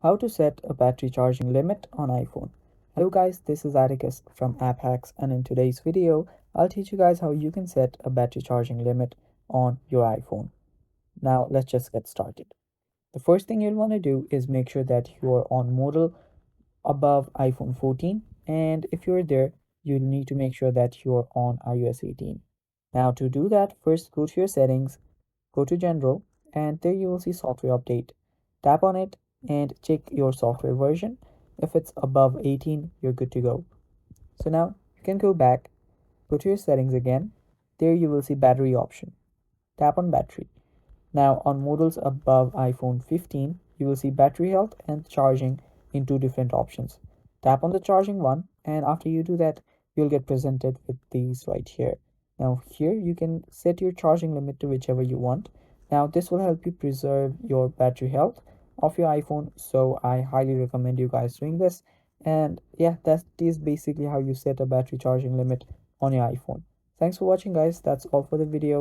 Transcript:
How to set a battery charging limit on iPhone. Hello guys, this is Atticus from App Hacks, and in today's video, I'll teach you guys how you can set a battery charging limit on your iPhone. Now let's just get started. The first thing you'll want to do is make sure that you're on model above iPhone 14, and if you're there, you'll need to make sure that you're on iOS 18. Now to do that, first go to your settings, go to general, and there you will see software update. Tap on it and check your software version. If it's above 18, you're good to go. So now you can go back, go to your settings again. There you will see battery option. Tap on battery. Now on models above iPhone 15, you will see battery health and charging in two different options. Tap on the charging one, and after you do that, you'll get presented with these right here. Now here you can set your charging limit to whichever you want. Now this will help you preserve your battery health of your iPhone, so I highly recommend you guys doing this. And yeah, that is basically how you set a battery charging limit on your iPhone. Thanks for watching guys. That's all for the video.